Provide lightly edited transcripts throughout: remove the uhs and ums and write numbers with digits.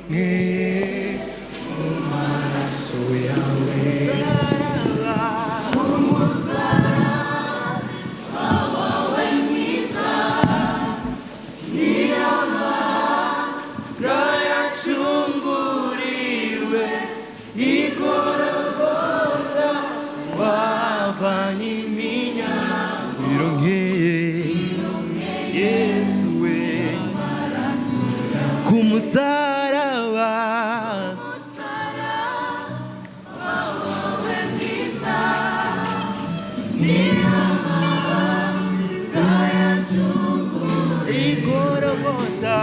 wirongeye mu maraso yawe. Kumusaraba wawe mwiza niyo mpamvu yacunguriwe igorogota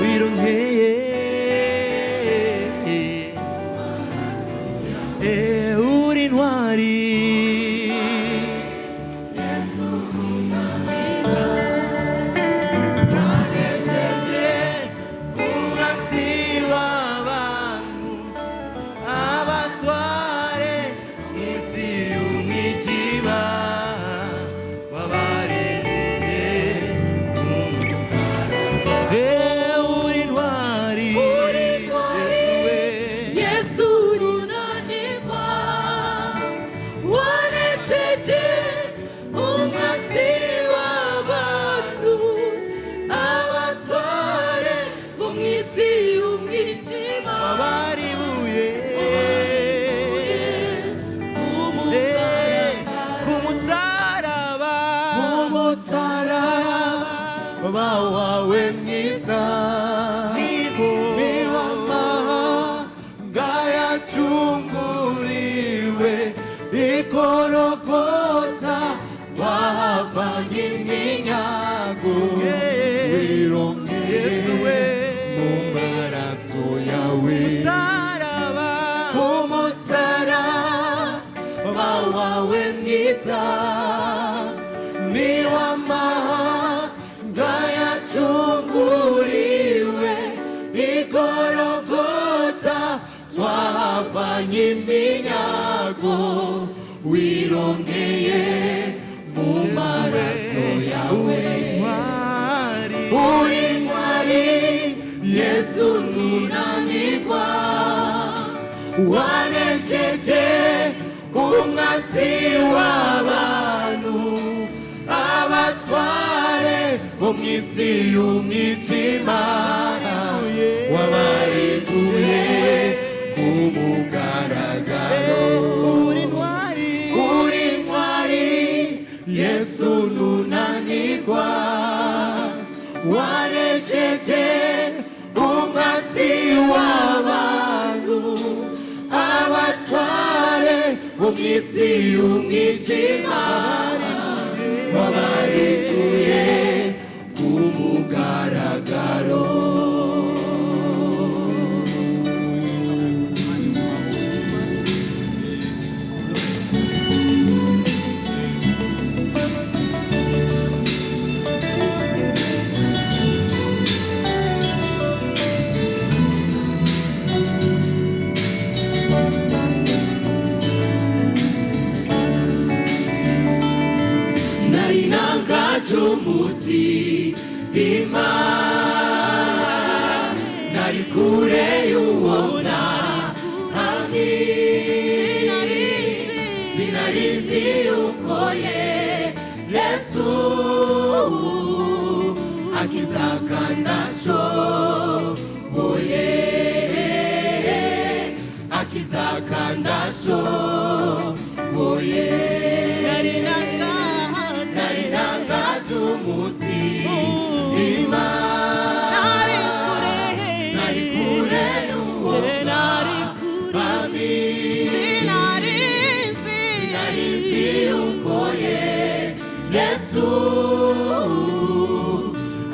wirongeye uri intwari wawe mwiza niwo amahanga yacunguriwe igorogota wahavanye iminyago wirongeye mu maraso yawe. Umusaraba wawe mwiza niwo amahanga yacunguriwe igorogota twahavanye iminyago wirongeye mu maraso yawe. uri intwari Yesu nunanirwa wanesheje umwanzi w'abantu abatware bo mw'isi y'umwijima wabarekuye ku mugaragaro. uri intwari Yesu nunanirwa wanesheje umwanzi w'abantu abatware bo mw'isi y'umwijima wabarekuye ku mugaragaro. Umutima nari kure y'uwona ami sinarizi yuko Yesu akiza kandashoboye akiza kandashoboye. umutima nari kure y'uwona ami sinarizi yuko Yesu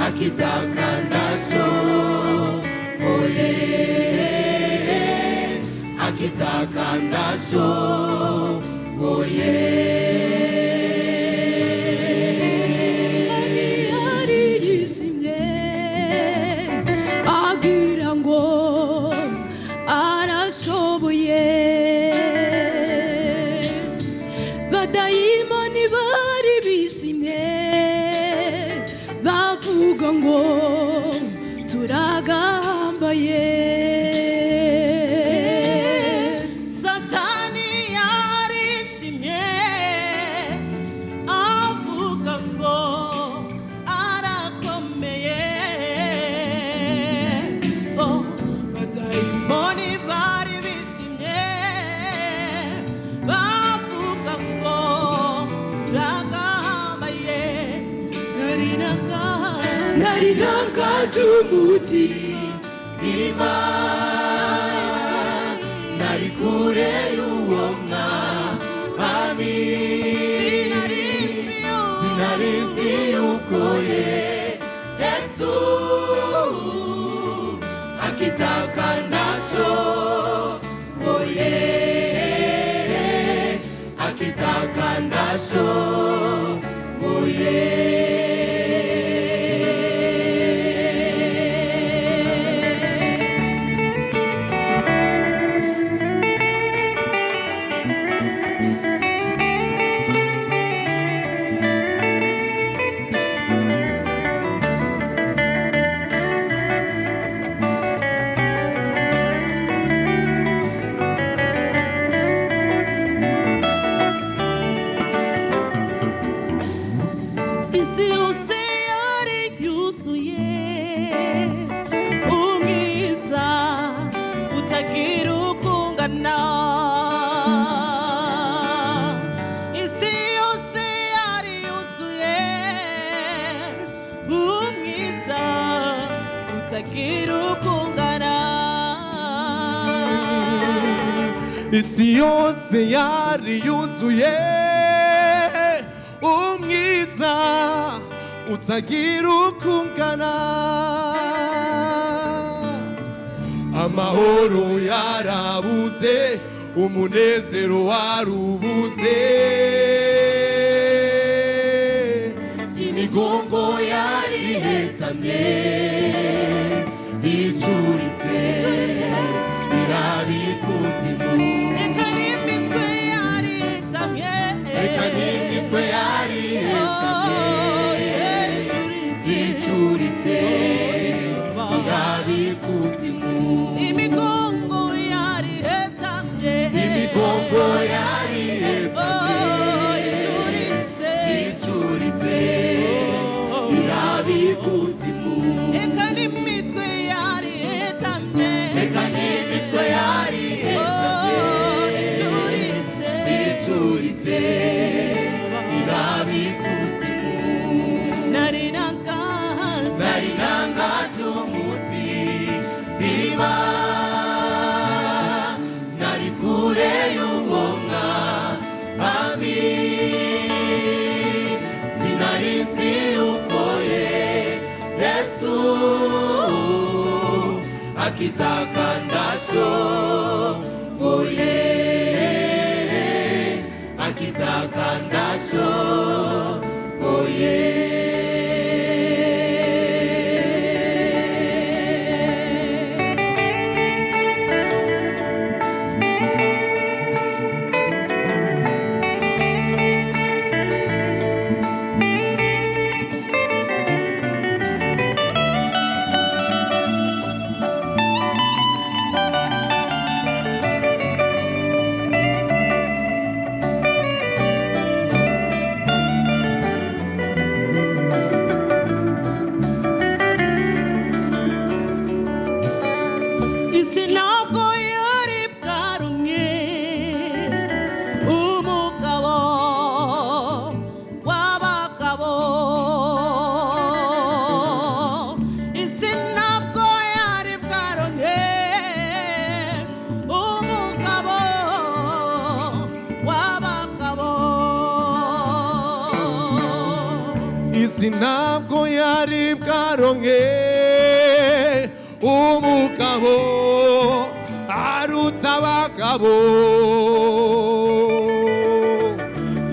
akiza kandashoboye akiza kandashoboye. Badayimoni bari bishimye ngo turagambaye. Satani yarishimye avuga ngo arakomeye. Abadayimoni bari bishimye bavuga ngo turagambaye. nari nangaje umutima nari kure y'uwo mwami sinarizi yuko Yesu akiza kandi ashoboye akiza kandi ashoboye. isi yose yari yuzuye umwiza utagira ukungana. Isi yose yari yuzuye umwiza utagira ukungana. Isi yose yari yuzuye umwiza utagira ukungana. Amahoro yarabuze umunezero warubuze. Imigongo yari ihetsamye icuritse irabikuzimu. Eka n'imitwe yari itamye, Eka n'imitwe yari ihetsamye icuritse irabikuzimu. imigongo yari itamye, Imigongo yari ihetsamye icuritse, icuritse irabikuzimu. eka n'imitwe yari itamye, Eka n'imitwe yari ihetsamye icuritse irabikuzimu. nari nangaje umutima nari kure y'uwo mwami sinarizi yuko Yesu akiza kandi ashoboye akiza kandi ashoboye. isi ntabwo yari bwarumye umugabo w'abagabo. Isi ntabwo yari bwarumye umugabo w'abagabo. Isi ntabwo yari bwaronke umugabo aruta abagabo.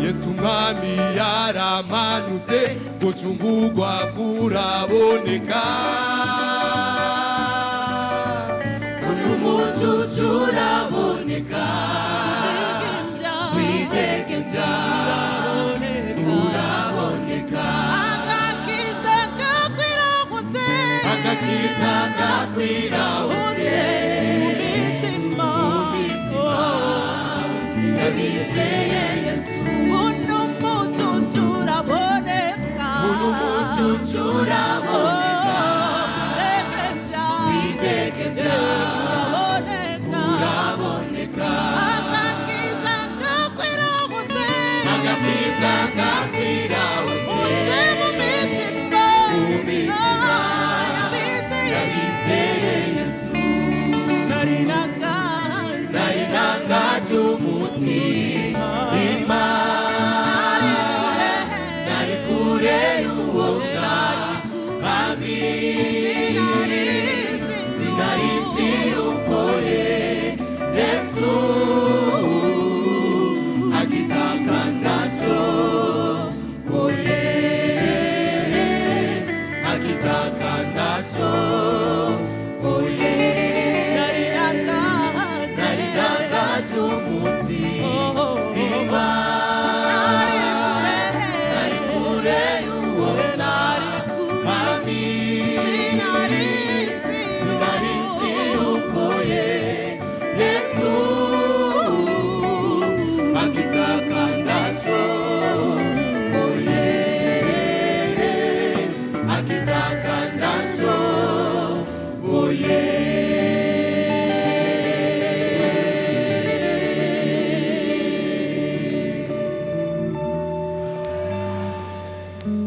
Yesu umwami yaramanutse gucungurwa kuraboneka. Uyu mucucu uraboneka widegembya uraboneka. agakiza gakwira umucucu uraboneka